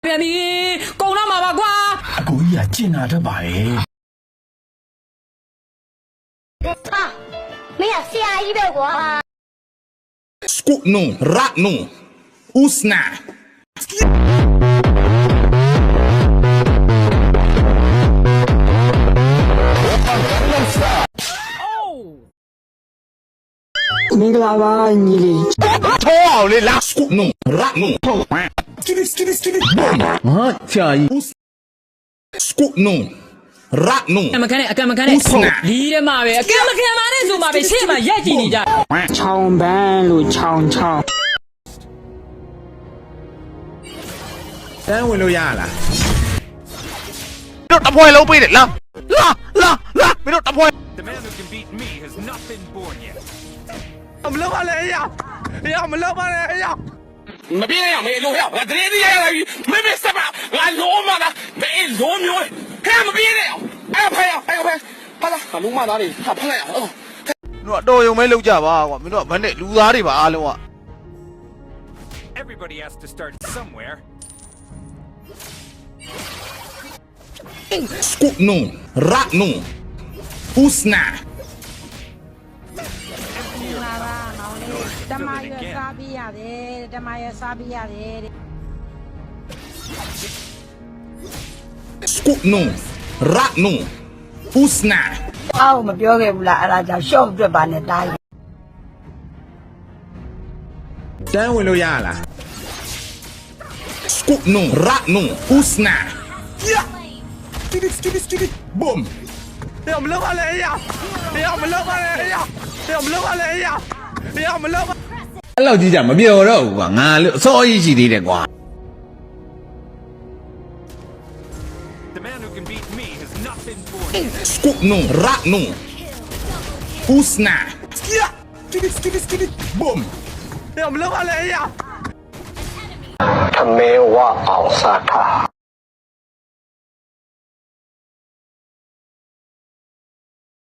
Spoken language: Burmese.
ပြန်ပြီကုန်တော့မှာပါကွာအကိုကြီးကကျင်နာတတ်ပါရဲ့ဟာမင်းကဆရာကြီးပဲကွာ Skutno, ratno, usna. မင်္ဂလာပါညီလေးထောအောင်လေလား Skutno, ratno. Skitty. ငါချာကြီး Skutno, ratno. အမကန်နဲ့အကမကန်နဲ့လီးတယ်မှာပဲအကမကန်မှာနဲ့ဆိုမှာပဲရှေ့မှာရက်ကြည့်နေကြချောင်းပန်းလို့ချောင်းတန်းဝင်လို့ရလားတို့တပွဲလုံးပေးတယ်လားမင်းတို့တပွဲ The man who can beat me has not been born yet. မလုပ်ပါနဲ့အေးရမလုပ်ပါနဲ့အေးရမပြေရမေလို့ရငါတရေတည်းရလာပြီမေစပါငါလုံးမလားမေလုံးမျိုးဟဲ့မပြေနဲ့အဲ့ဖဲဟာလာငါလုံးမသားတွေဖတ်လိုက်အောင်တို့အတော်ယုံမဲလောက်ကြပါကွာမင်းတို့ကဗန်းနဲ့လူသားတွေပါအားလုံးက Everybody has to start somewhere. Skutno, ratno, usna. ဓမ္မရစားပြီးရတယ်ဓမ္မရစားပြီးရတယ်တဲ့ Skutno, ratno, usna. အောက်မပြောခဲ့ဘူးလားအဲ့ဒါကြောင့်ရှော့အတွက်ပါနဲ့တားရ တန်းဝင်လို့ရလား Skutno, ratno, usna. Skitty. Boom. မလုပ်ပါနဲ့အေးရမလုပ်ပါနဲ့အေးရမလုပ်ပါနဲ့အေးရမလုပ်ပါအဲ့လောက်ကြီးကြမပြောတော့ဘူးကွာငါလို့အစောကြီးရှိသေးတယ်ကွာ The man who can beat me has not been born yet. Skutno, ratno, usna. Skitty. Boom. မလုပ်ပါနဲ့အေးရထမဲဝအောင်စားတာ